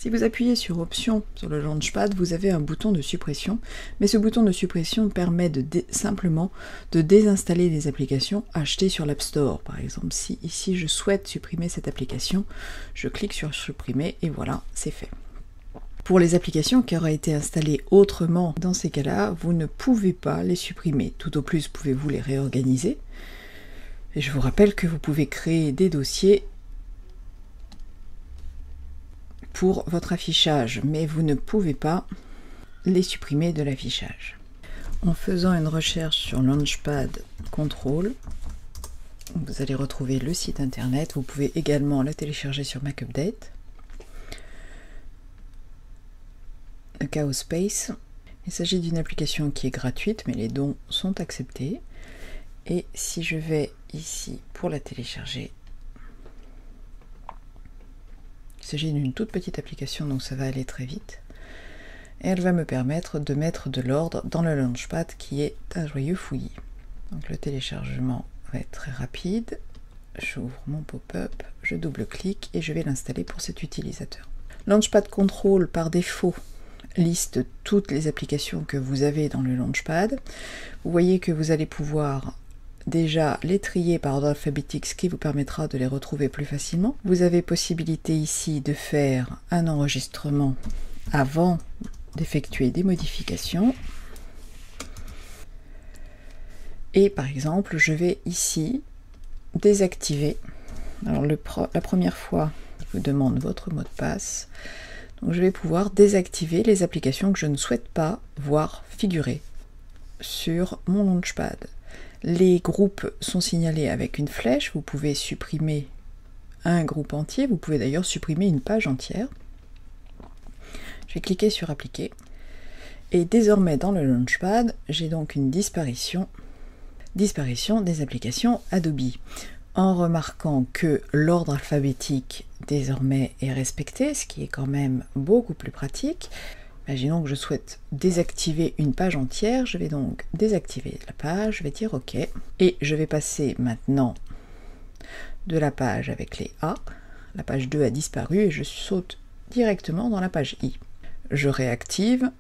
Si vous appuyez sur Options sur le Launchpad, vous avez un bouton de suppression, mais ce bouton de suppression permet simplement de désinstaller les applications achetées sur l'App Store. Par exemple, si ici je souhaite supprimer cette application, je clique sur supprimer et voilà, c'est fait. Pour les applications qui auraient été installées autrement, dans ces cas-là, vous ne pouvez pas les supprimer. Tout au plus, pouvez-vous les réorganiser. Et je vous rappelle que vous pouvez créer des dossiers pour votre affichage, mais vous ne pouvez pas les supprimer de l'affichage. En faisant une recherche sur Launchpad Control, vous allez retrouver le site internet. Vous pouvez également le télécharger sur Mac Update. Le Chaos Space. Il s'agit d'une application qui est gratuite, mais les dons sont acceptés. Et si je vais ici pour la télécharger, il s'agit d'une toute petite application, donc ça va aller très vite. Et elle va me permettre de mettre de l'ordre dans le Launchpad qui est un joyeux fouillis. Donc le téléchargement va être très rapide. J'ouvre mon pop-up, je double-clique et je vais l'installer pour cet utilisateur. Launchpad Control par défaut liste toutes les applications que vous avez dans le Launchpad. Vous voyez que vous allez pouvoir déjà les trier par ordre alphabétique, ce qui vous permettra de les retrouver plus facilement. Vous avez possibilité ici de faire un enregistrement avant d'effectuer des modifications. Et par exemple, je vais ici désactiver. Alors la première fois, il vous demande votre mot de passe. Donc je vais pouvoir désactiver les applications que je ne souhaite pas voir figurer sur mon Launchpad. Les groupes sont signalés avec une flèche. Vous pouvez supprimer un groupe entier. Vous pouvez d'ailleurs supprimer une page entière. Je vais cliquer sur Appliquer. Et désormais dans le Launchpad, j'ai donc une disparition des applications Adobe. En remarquant que l'ordre alphabétique désormais est respecté, ce qui est quand même beaucoup plus pratique. Imaginons que je souhaite désactiver une page entière, je vais donc désactiver la page, je vais dire OK, et je vais passer maintenant de la page avec les A, la page 2 a disparu et je saute directement dans la page I. Je réactive,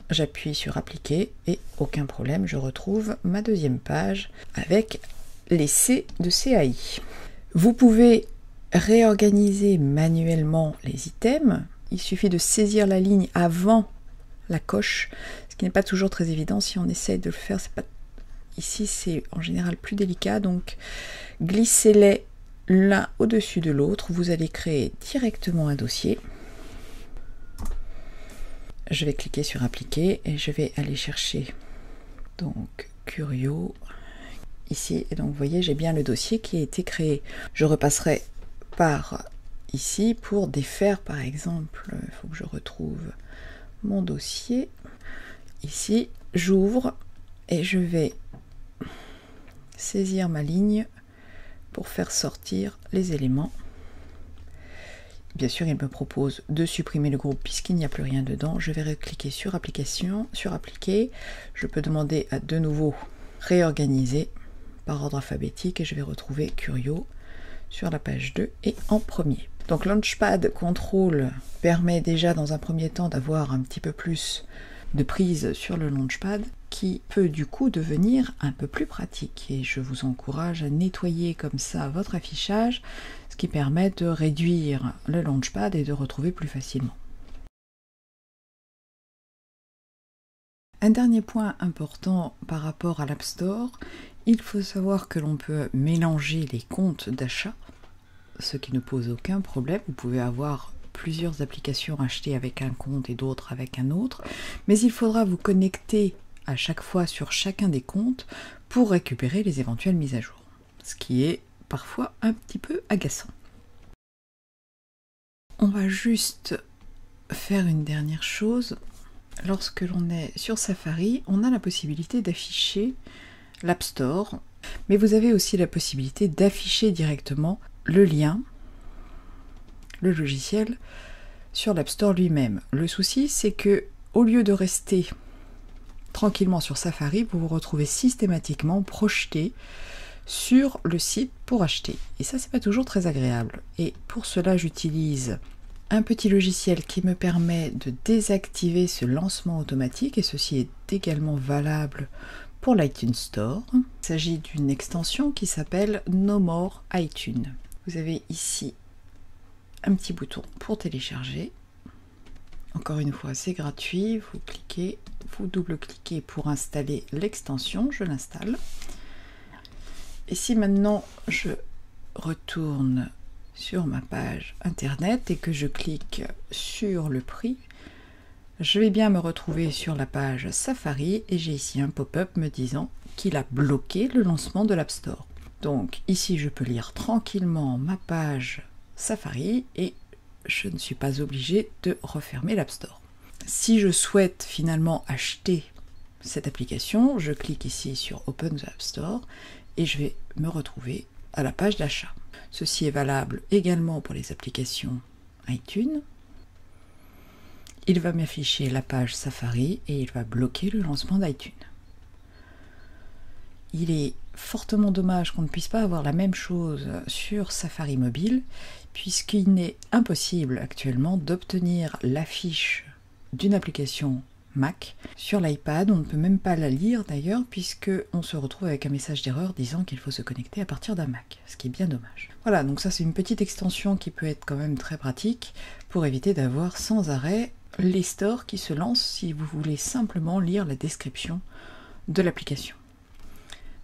j'appuie sur Appliquer et aucun problème, je retrouve ma deuxième page avec les C de CAI. Vous pouvez réorganiser manuellement les items. Il suffit de saisir la ligne avant la coche, ce qui n'est pas toujours très évident. Si on essaye de le faire, c'est pas... ici c'est en général plus délicat, donc glissez-les l'un au-dessus de l'autre. Vous allez créer directement un dossier. Je vais cliquer sur Appliquer et je vais aller chercher donc Curio ici. Et donc vous voyez, j'ai bien le dossier qui a été créé. Je repasserai par ici pour défaire par exemple, il faut que je retrouve mon dossier. Ici, j'ouvre et je vais saisir ma ligne pour faire sortir les éléments. Bien sûr, il me propose de supprimer le groupe puisqu'il n'y a plus rien dedans. Je vais cliquer sur Application, sur Appliquer. Je peux demander à de nouveau réorganiser par ordre alphabétique et je vais retrouver Curio sur la page 2 et en premier. Donc Launchpad Control permet déjà dans un premier temps d'avoir un petit peu plus de prise sur le Launchpad qui peut du coup devenir un peu plus pratique et je vous encourage à nettoyer comme ça votre affichage, ce qui permet de réduire le Launchpad et de retrouver plus facilement. Un dernier point important par rapport à l'App Store, il faut savoir que l'on peut mélanger les comptes d'achat, ce qui ne pose aucun problème. Vous pouvez avoir plusieurs applications achetées avec un compte et d'autres avec un autre, mais il faudra vous connecter à chaque fois sur chacun des comptes pour récupérer les éventuelles mises à jour, ce qui est parfois un petit peu agaçant. On va juste faire une dernière chose. Lorsque l'on est sur Safari, on a la possibilité d'afficher l'App Store, mais vous avez aussi la possibilité d'afficher directement le lien, le logiciel, sur l'App Store lui-même. Le souci, c'est que au lieu de rester tranquillement sur Safari, vous vous retrouvez systématiquement projeté sur le site pour acheter. Et ça, c'est pas toujours très agréable. Et pour cela, j'utilise un petit logiciel qui me permet de désactiver ce lancement automatique, et ceci est également valable pour l'iTunes Store. Il s'agit d'une extension qui s'appelle No More iTunes. Vous avez ici un petit bouton pour télécharger. Encore une fois, c'est gratuit. Vous cliquez, vous double-cliquez pour installer l'extension. Je l'installe. Et si maintenant je retourne sur ma page internet et que je clique sur le prix, je vais bien me retrouver sur la page Safari et j'ai ici un pop-up me disant qu'il a bloqué le lancement de l'App Store. Donc ici je peux lire tranquillement ma page Safari et je ne suis pas obligée de refermer l'App Store. Si je souhaite finalement acheter cette application, je clique ici sur Open the App Store et je vais me retrouver à la page d'achat. Ceci est valable également pour les applications iTunes. Il va m'afficher la page Safari et il va bloquer le lancement d'iTunes. Il est fortement dommage qu'on ne puisse pas avoir la même chose sur Safari mobile, puisqu'il n'est impossible actuellement d'obtenir l'affiche d'une application Mac sur l'iPad. On ne peut même pas la lire d'ailleurs, puisqu'on se retrouve avec un message d'erreur disant qu'il faut se connecter à partir d'un Mac, ce qui est bien dommage. Voilà, donc ça c'est une petite extension qui peut être quand même très pratique pour éviter d'avoir sans arrêt les stores qui se lancent si vous voulez simplement lire la description de l'application.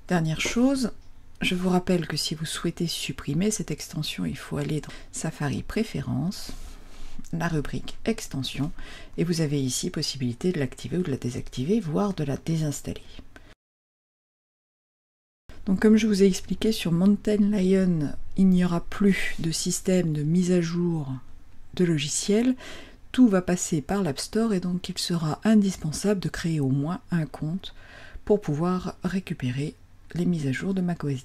Dernière chose, je vous rappelle que si vous souhaitez supprimer cette extension, il faut aller dans Safari Préférences, la rubrique Extension, et vous avez ici possibilité de l'activer ou de la désactiver, voire de la désinstaller. Donc comme je vous ai expliqué sur Mountain Lion, il n'y aura plus de système de mise à jour de logiciels. Tout va passer par l'App Store et donc il sera indispensable de créer au moins un compte pour pouvoir récupérer les mises à jour de macOS 10.